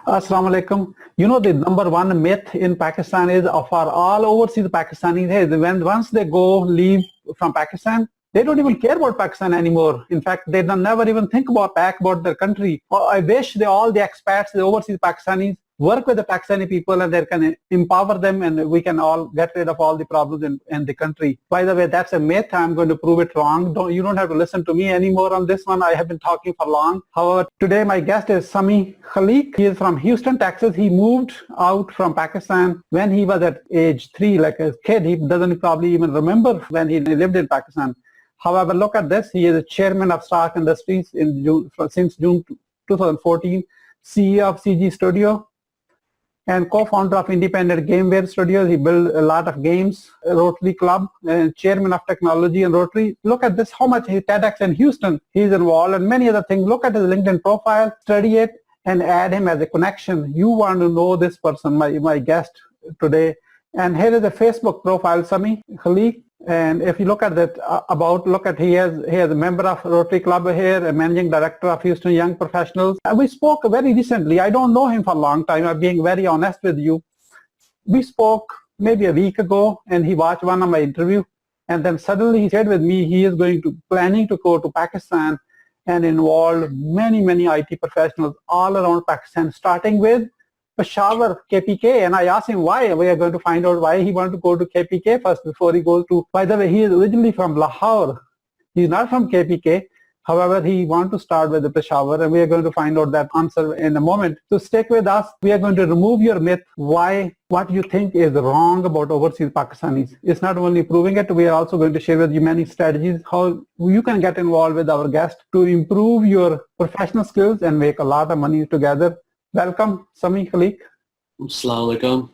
Assalamu alaikum. You know, the number one myth in Pakistan is for all overseas Pakistanis is when once they go leave from Pakistan, they don't even care about Pakistan anymore. In fact, they don't never even think about back about their country. I wish all the expats, the overseas Pakistanis, work with the Pakistani people and they can empower them and we can all get rid of all the problems in the country. By the way, that's a myth. I'm going to prove it wrong. You don't have to listen to me anymore on this one. I have been talking for long. However, today my guest is Sami Khalik. He is from Houston, Texas. He moved out from Pakistan when he was at age 3, like a kid. He doesn't probably even remember when he lived in Pakistan. However, look at this. He is a chairman of Stark Industries since June 2014, CEO of CG Studio, and co-founder of Independent Gameware Studios. He built a lot of games, Rotary Club, and chairman of technology and Rotary. Look at this, how much TEDx in Houston he's involved and many other things. Look at his LinkedIn profile, study it, and add him as a connection. You want to know this person, my guest today. And here is a Facebook profile, Sami Khalik. And if you look at that he has a member of Rotary Club here, a managing director of Houston Young Professionals. And we spoke very recently. I don't know him for a long time. I'm being very honest with you. We spoke maybe a week ago and he watched one of my interview. And then suddenly he said with me, he is planning to go to Pakistan and involve many IT professionals all around Pakistan, starting with Peshawar, KPK, and I asked him why. We are going to find out why he wanted to go to KPK first before he goes to, by the way, he is originally from Lahore. He's not from KPK. However, he wants to start with the Peshawar, and we are going to find out that answer in a moment. So stick with us. We are going to remove your myth, what you think is wrong about overseas Pakistanis. It's not only proving it, we are also going to share with you many strategies, how you can get involved with our guest to improve your professional skills and make a lot of money together. Welcome, Sami Khalik. Assalamu alaikum.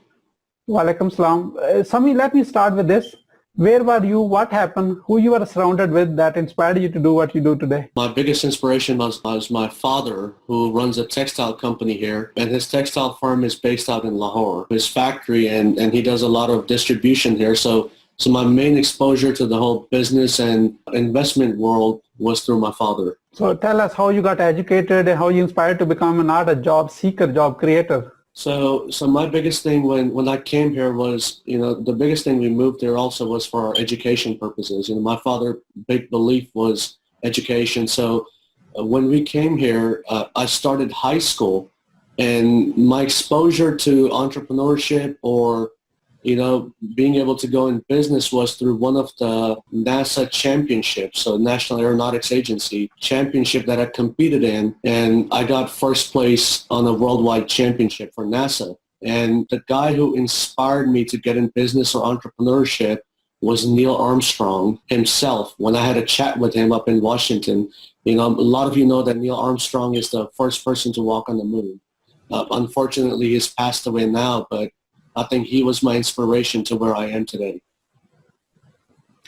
Walaikum salam. Sami, let me start with this. Where were you? What happened? Who you were surrounded with that inspired you to do what you do today? My biggest inspiration was my father, who runs a textile company here, and his textile firm is based out in Lahore. His factory, and he does a lot of distribution here. So my main exposure to the whole business and investment world was through my father. So tell us how you got educated and how you inspired to become not a job seeker, job creator. So my biggest thing when I came here was, the biggest thing we moved here also was for our education purposes. My father's big belief was education. So when we came here, I started high school, and my exposure to entrepreneurship or being able to go in business was through one of the NASA championships, so National Aeronautics Agency championship that I competed in, and I got first place on a worldwide championship for NASA. And the guy who inspired me to get in business or entrepreneurship was Neil Armstrong himself. When I had a chat with him up in Washington, a lot of you know that Neil Armstrong is the first person to walk on the moon. Unfortunately, he's passed away now, but I think he was my inspiration to where I am today.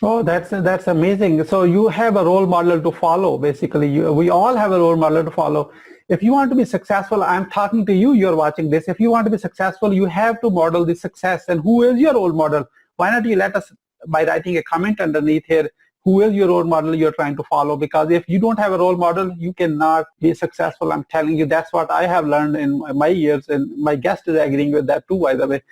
Oh, that's amazing. So you have a role model to follow, basically. We all have a role model to follow. If you want to be successful, I'm talking to you, you're watching this. If you want to be successful, you have to model the success. And who is your role model? Why not you let us, by writing a comment underneath here, who is your role model you're trying to follow? Because if you don't have a role model, you cannot be successful. I'm telling you, that's what I have learned in my years, and my guest is agreeing with that too, by the way.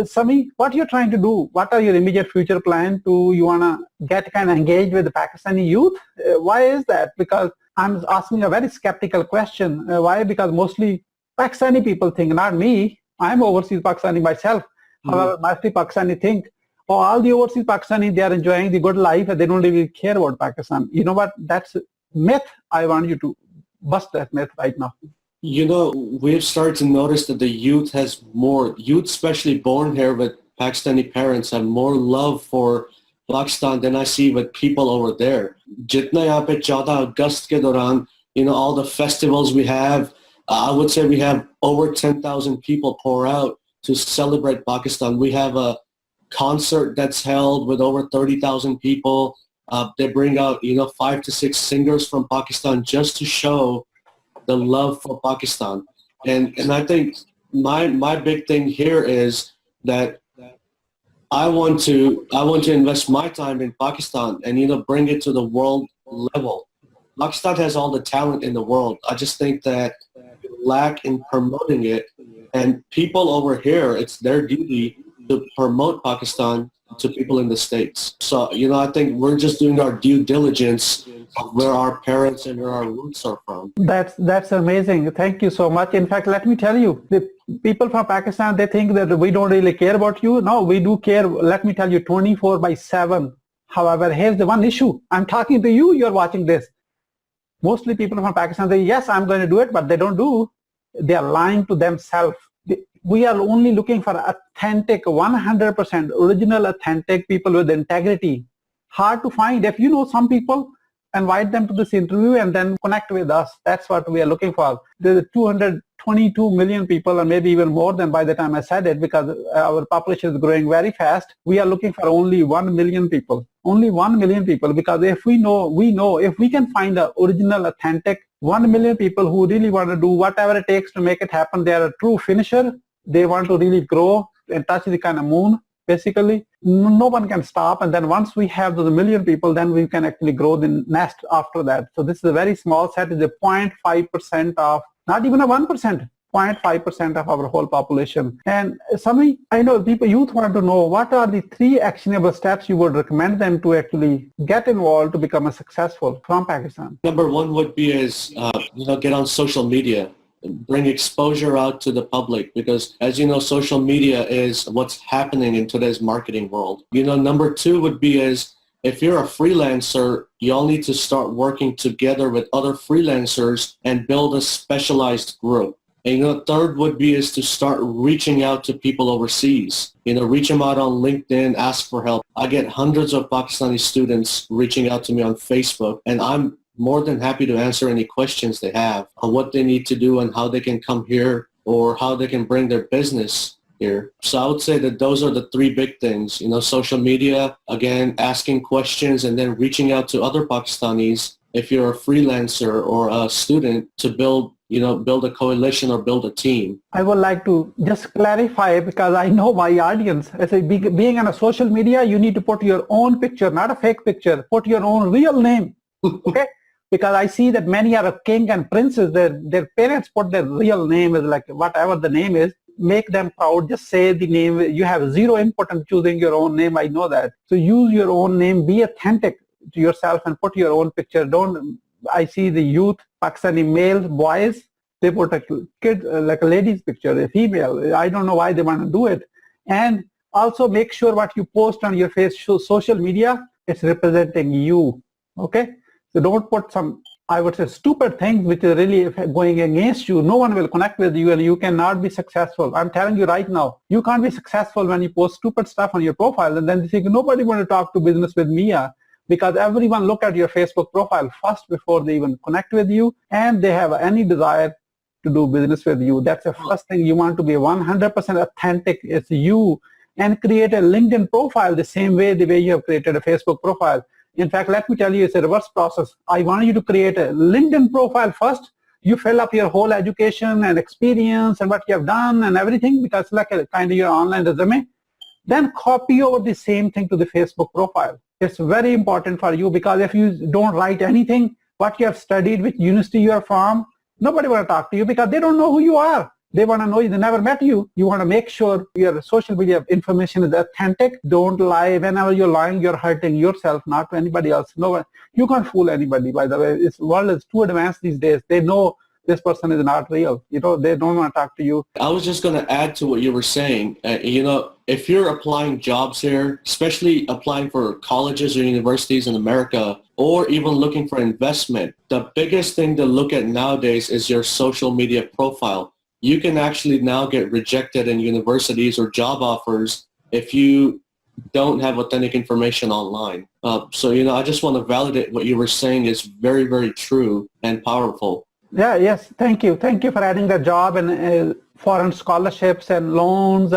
Sami, what you're trying to do? What are your immediate future plan you want to get kind of engaged with the Pakistani youth? Why is that? Because I'm asking a very skeptical question. Why? Because mostly Pakistani people think, not me. I'm overseas Pakistani myself. However, mostly Pakistani think, all the overseas Pakistani, they are enjoying the good life and they don't really care about Pakistan. You know what? That's a myth. I want you to bust that myth right now. We've started to notice that the youth especially born here with Pakistani parents, have more love for Pakistan than I see with people over there. Jitna yahan pe 14 August ke dauran, all the festivals we have, I would say we have over 10,000 people pour out to celebrate Pakistan. We have a concert that's held with over 30,000 people. They bring out, 5 to 6 singers from Pakistan just to show the love for Pakistan. And I think my big thing here is that I want to invest my time in Pakistan and, bring it to the world level. Pakistan has all the talent in the world. I just think that lack in promoting it And people over here, it's their duty to promote Pakistan to people in the States. So, I think we're just doing our due diligence of where our parents and where our roots are from. That's amazing. Thank you so much. In fact, let me tell you, the people from Pakistan, they think that we don't really care about you. No, we do care. Let me tell you, 24/7. However, here's the one issue. I'm talking to you, you're watching this. Mostly people from Pakistan say, yes, I'm going to do it, but they don't do. They are lying to themselves. We are only looking for authentic, 100% original, authentic people with integrity. Hard to find. If you know some people, invite them to this interview and then connect with us. That's what we are looking for. There's 222 million people, or maybe even more than by the time I said it, because our population is growing very fast. We are looking for only 1 million people. Only 1 million people, because if we know if we can find the original, authentic 1 million people who really want to do whatever it takes to make it happen, they are a true finisher. They want to really grow and touch the kind of moon. Basically, no one can stop. And then once we have those 1 million people, then we can actually grow the nest after that. So this is a very small set. It's a 0.5% of, not even a 1%, 0.5% of our whole population. And Sami, I know youth want to know, what are the 3 actionable steps you would recommend them to actually get involved to become a successful from Pakistan? Number 1 would be get on social media. Bring exposure out to the public, because as you know, social media is what's happening in today's marketing world. Number 2 would be if you're a freelancer, you all need to start working together with other freelancers and build a specialized group. And third would be to start reaching out to people overseas. Reach them out on LinkedIn, ask for help. I get hundreds of Pakistani students reaching out to me on Facebook, and I'm more than happy to answer any questions they have on what they need to do and how they can come here or how they can bring their business here. So I would say that those are the 3 big things, social media, again, asking questions, and then reaching out to other Pakistanis if you're a freelancer or a student to build a coalition or build a team. I would like to just clarify, because I know my audience. I say being on a social media, you need to put your own picture, not a fake picture. Put your own real name. Okay? Because I see that many are a king and princes. Their parents put their real name as like whatever the name is. Make them proud. Just say the name. You have zero input in choosing your own name. I know that. So use your own name. Be authentic to yourself and put your own picture. I see the youth, Pakistani male, boys, they put a kid, like a lady's picture, a female. I don't know why they want to do it. And also make sure what you post on your social media, it's representing you. Okay? So don't put some, I would say, stupid things which are really going against you. No one will connect with you and you cannot be successful. I'm telling you right now, you can't be successful when you post stupid stuff on your profile and then they think nobody want to talk to business with Mia, because everyone look at your Facebook profile first before they even connect with you, and they have any desire to do business with you. That's the first thing. You want to be 100% authentic. It's you, and create a LinkedIn profile the same way you have created a Facebook profile. In fact, let me tell you, it's a reverse process. I want you to create a LinkedIn profile first. You fill up your whole education and experience and what you have done and everything, because it's like a kind of your online resume. Then copy over the same thing to the Facebook profile. It's very important for you, because if you don't write anything, what you have studied, which university you are from, nobody will talk to you because they don't know who you are. They want to know you. They never met you. You want to make sure your social media information is authentic. Don't lie. Whenever you're lying, you're hurting yourself, not to anybody else. No one. You can't fool anybody, by the way. This world is too advanced these days. They know this person is not real. They don't want to talk to you. I was just going to add to what you were saying. If you're applying jobs here, especially applying for colleges or universities in America, or even looking for investment, the biggest thing to look at nowadays is your social media profile. You can actually now get rejected in universities or job offers if you don't have authentic information online. So I just want to validate what you were saying is very, very true and powerful. Yeah, yes, thank you. Thank you for adding the job and foreign scholarships and loans,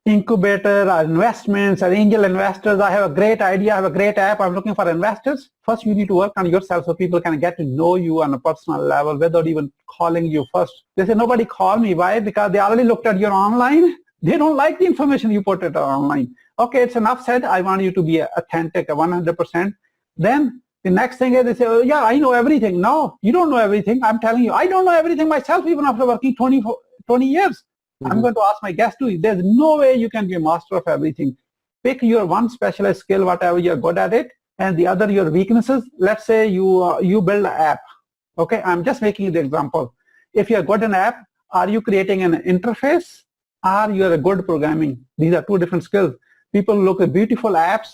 incubator, investments, angel investors. I have a great idea. I have a great app. I'm looking for investors. First, you need to work on yourself so people can get to know you on a personal level without even calling you first. They say, nobody call me. Why? Because they already looked at your online. They don't like the information you put it online. Okay, it's enough said. I want you to be authentic, 100%. Then the next thing is they say, oh, yeah, I know everything. No, you don't know everything. I'm telling you, I don't know everything myself, even after working 20 years. I'm going to ask my guest too. There's no way you can be a master of everything. Pick your one specialized skill, whatever you're good at it, and the other your weaknesses. Let's say you build an app. Okay, I'm just making the example. If you're good in app, are you creating an interface? Or you're a good programming? These are two different skills. People look at beautiful apps.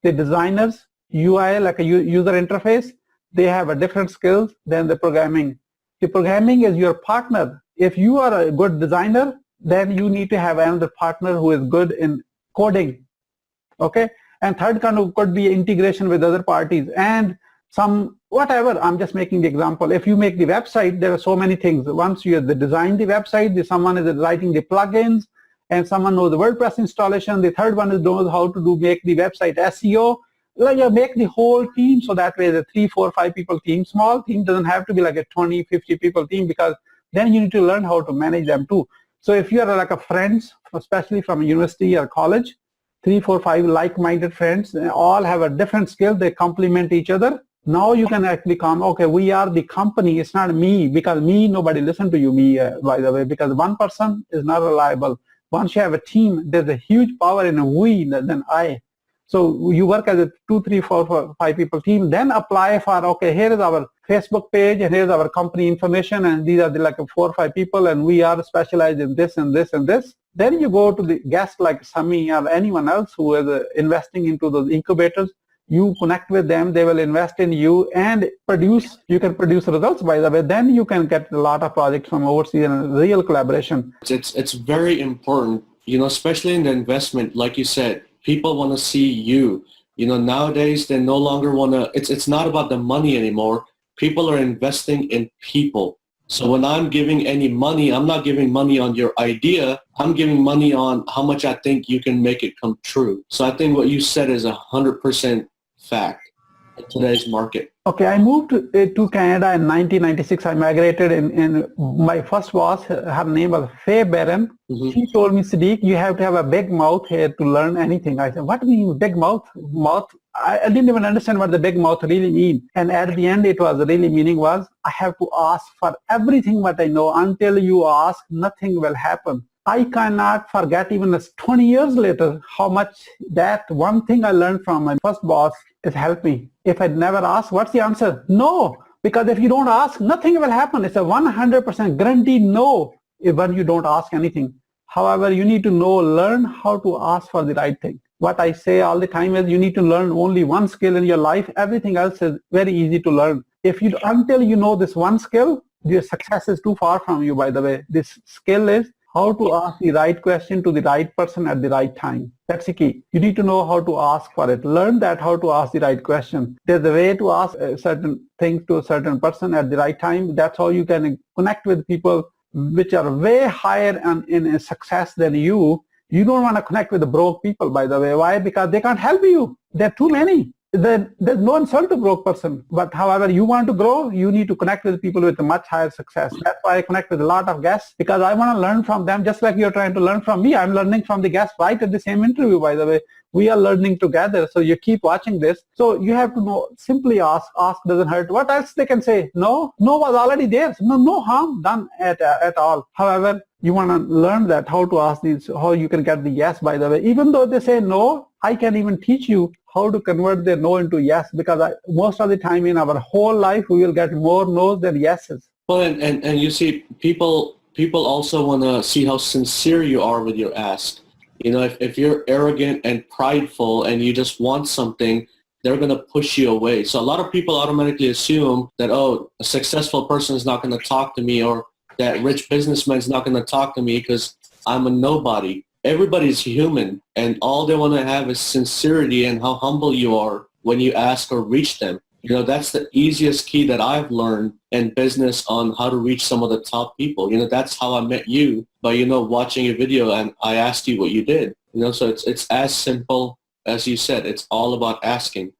The designers, UI, like a user interface, they have a different skills than the programming. The programming is your partner. If you are a good designer, then you need to have another partner who is good in coding. Okay, and third kind of could be integration with other parties and some whatever. I'm just making the example. If you make the website, there are so many things. Once you design the website, someone is writing the plugins, and someone knows the WordPress installation. The third one is knows how to make the website SEO. Like you make the whole team, so that way the 3, 4, 5 people team. Small team doesn't have to be like a 20, 50 people team, because then you need to learn how to manage them too. So if you are like a friends, especially from a university or college, 3, 4, 5 like-minded friends, they all have a different skill, they complement each other. Now you can actually come, okay, we are the company, it's not me, because me, nobody listen to you, by the way, because one person is not reliable. Once you have a team, there's a huge power in a we than I. So you work as a 2, 3, 4, 5 people team, then apply for, okay, here is our Facebook page and here's our company information, and these are the like 4 or 5 people, and we are specialized in this and this and this. Then you go to the guest like Sami or anyone else who is investing into those incubators. You connect with them, they will invest in you and you can produce results, by the way. Then you can get a lot of projects from overseas and real collaboration. It's very important, especially in the investment, like you said, people want to see you. Nowadays they no longer want to, it's not about the money anymore. People are investing in people. So when I'm giving any money, I'm not giving money on your idea. I'm giving money on how much I think you can make it come true. So I think what you said is 100% fact in today's market. Okay, I moved to Canada in 1996. I migrated and my first boss, her name was Faye Barron. Mm-hmm. She told me, Sadiq, you have to have a big mouth here to learn anything. I said, what do you mean big mouth? I didn't even understand what the big mouth really mean. And at the end, it was really meaning was, I have to ask for everything what I know. Until you ask, nothing will happen. I cannot forget even 20 years later how much that one thing I learned from my first boss has helped me. If I'd never asked, what's the answer? No, because if you don't ask, nothing will happen. It's a 100% guaranteed no when you don't ask anything. However, you need to learn how to ask for the right thing. What I say all the time is you need to learn only one skill in your life. Everything else is very easy to learn. Until you know this one skill, your success is too far from you, by the way. This skill is how to ask the right question to the right person at the right time. That's the key. You need to know how to ask for it. Learn that how to ask the right question. There's a way to ask certain things to a certain person at the right time. That's how you can connect with people which are way higher in success than you. You don't want to connect with the broke people, by the way. Why? Because they can't help you. There are too many. There's no insult to broke person. But however, you want to grow, you need to connect with people with a much higher success. That's why I connect with a lot of guests, because I want to learn from them just like you're trying to learn from me. I'm learning from the guests right at the same interview, by the way. We are learning together. So you keep watching this. So you have to know, simply ask. Ask doesn't hurt. What else they can say? No was already there. No harm done at all. However, you want to learn that how to ask these, how you can get the yes, by the way. Even though they say no, I can even teach you how to convert their no into yes, because most of the time in our whole life, we will get more no's than yeses. Well, and you see, people also want to see how sincere you are with your ask. If you're arrogant and prideful and you just want something, they're going to push you away. So a lot of people automatically assume that, a successful person is not going to talk to me, or that rich businessman is not going to talk to me because I'm a nobody. Everybody's human, and all they want to have is sincerity and how humble you are when you ask or reach them. That's the easiest key that I've learned in business on how to reach some of the top people. That's how I met you, by, watching a video and I asked you what you did. So it's as simple as you said. It's all about asking.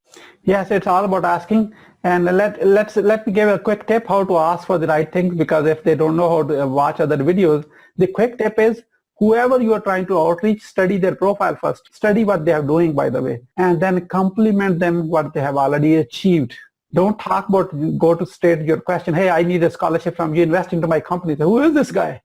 Yes, it's all about asking. And let me give a quick tip how to ask for the right things, because if they don't know how to watch other videos, the quick tip is, whoever you are trying to outreach, study their profile first. Study what they are doing, by the way, and then compliment them what they have already achieved. Don't talk about, go to state your question, hey, I need a scholarship from you, invest into my company. So who is this guy?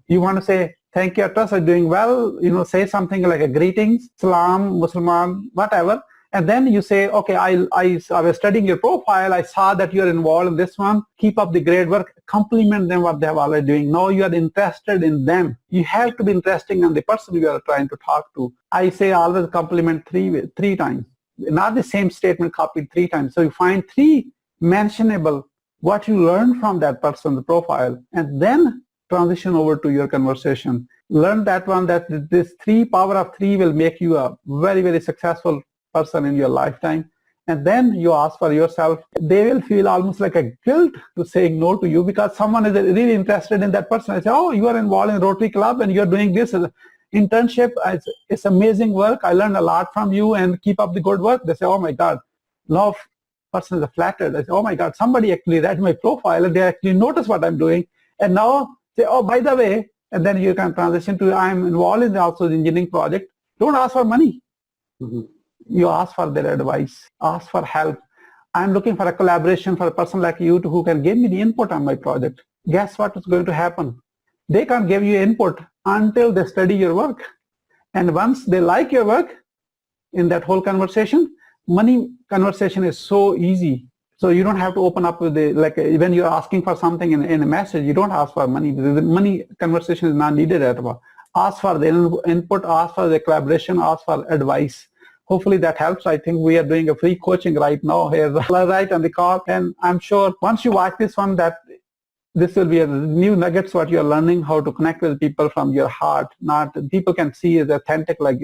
You want to say, thank you, I trust you're doing well. Say something like a greetings, salam, Musliman, whatever. And then you say, okay, I was studying your profile. I saw that you're involved in this one. Keep up the great work. Compliment them what they are already doing. Now you are interested in them. You have to be interesting in the person you are trying to talk to. I say always compliment three times. Not the same statement copied 3 times. So you find 3 mentionable what you learned from that person's profile, and then transition over to your conversation. Learn that one, that this power of 3 will make you a very, very successful person in your lifetime. And then you ask for yourself. They will feel almost like a guilt to saying no to you, because someone is really interested in that person. I say, oh, you are involved in Rotary Club and you're doing this internship. It's amazing work. I learned a lot from you, and keep up the good work. They say, oh my God, love person is flattered. I say, oh my God, somebody actually read my profile and they actually notice what I'm doing. And now say, oh, by the way, and then you can transition to, I'm involved in also the engineering project. Don't ask for money. Mm-hmm. You ask for their advice, ask for help. I'm looking for a collaboration for a person like you who can give me the input on my project. Guess what is going to happen? They can't give you input until they study your work. And once they like your work, in that whole conversation, money conversation is so easy. So you don't have to open up with when you're asking for something in a message, you don't ask for money. The money conversation is not needed at all. Ask for the input, ask for the collaboration, ask for advice. Hopefully that helps. I think we are doing a free coaching right now here, right on the call. And I'm sure once you watch this one, that this will be a new nuggets what you're learning, how to connect with people from your heart, not people can see as authentic, like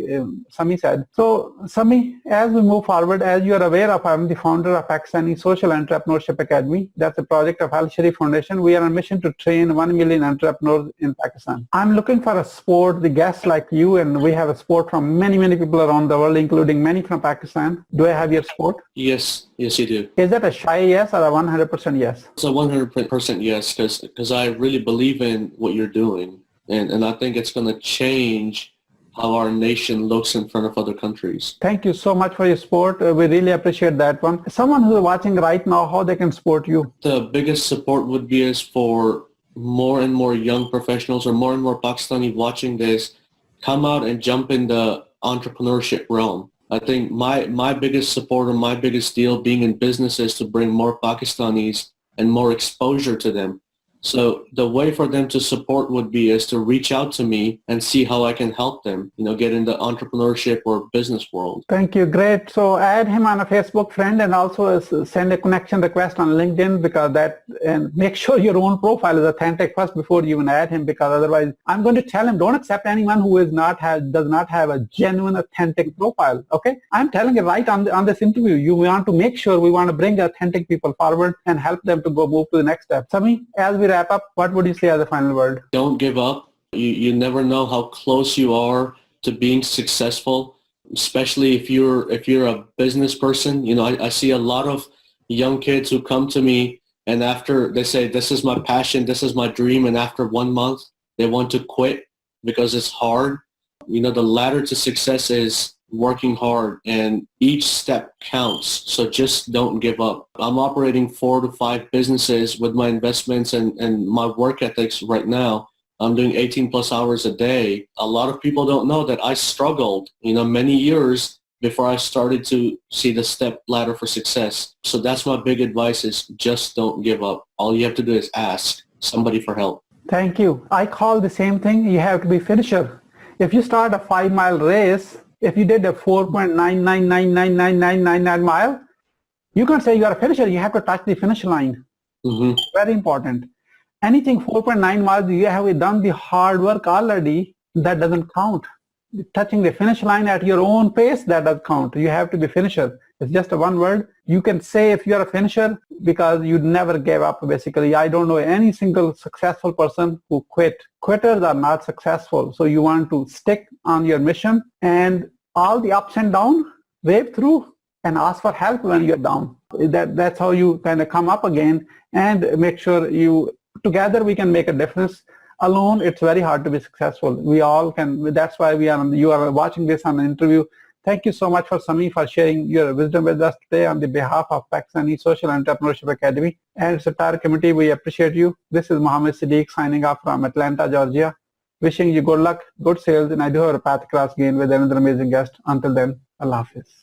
Sami said. So Sami, as we move forward, as you are aware of, I'm the founder of Pakistani Social Entrepreneurship Academy. That's a project of Al Sharif Foundation. We are on a mission to train 1 million entrepreneurs in Pakistan. I'm looking for a support, the guests like you, and we have a support from many, many people around the world, including many from Pakistan. Do I have your support? Yes, you do. Is that a shy yes or a 100% yes? It's a 100% yes, because I really believe in what you're doing. And I think it's going to change how our nation looks in front of other countries. Thank you so much for your support. We really appreciate that one. Someone who's watching right now, how they can support you? The biggest support would be is for more and more young professionals or more and more Pakistani watching this, come out and jump in the entrepreneurship realm. I think my biggest support or my biggest deal being in business is to bring more Pakistanis and more exposure to them. So the way for them to support would be is to reach out to me and see how I can help them, get in the entrepreneurship or business world. Thank you. Great. So add him on a Facebook friend and also send a connection request on LinkedIn, because and make sure your own profile is authentic first before you even add him, because otherwise I'm going to tell him, don't accept anyone who does not have a genuine, authentic profile. Okay. I'm telling you right on this interview, you want to make sure we want to bring authentic people forward and help them to move to the next step. Sami, as we wrap up, what would you say as a final word? Don't give up. You never know how close you are to being successful, especially if you're a business person. I see a lot of young kids who come to me and after they say, this is my passion, this is my dream, and after 1 month they want to quit because it's hard. The ladder to success is working hard, and each step counts. So just don't give up. I'm operating 4 to 5 businesses with my investments and my work ethics right now. I'm doing 18 plus hours a day. A lot of people don't know that I struggled, many years before I started to see the step ladder for success. So that's my big advice, is just don't give up. All you have to do is ask somebody for help. Thank you. I call the same thing. You have to be finisher. If you start a 5-mile race, if you did a 4.99999999 mile, you can't say you are a finisher. You have to touch the finish line. Mm-hmm. Very important. Anything 4.9 miles, you have done the hard work already. That doesn't count. Touching the finish line at your own pace, that does count. You have to be finisher. It's just a one word. You can say if you are a finisher because you never gave up, basically. I don't know any single successful person who quit. Quitters are not successful. So you want to stick on your mission, and all the ups and downs, wave through and ask for help when you're down. That's how you kind of come up again, and make sure together we can make a difference. Alone, it's very hard to be successful. We all can. That's why you are watching this on an interview. Thank you so much for Sami for sharing your wisdom with us today on the behalf of Pakistani Social Entrepreneurship Academy and its entire committee. We appreciate you. This is Mohammed Siddiq signing off from Atlanta, Georgia. Wishing you good luck, good sales, and I do have a path across again with another amazing guest. Until then, Allah Hafiz.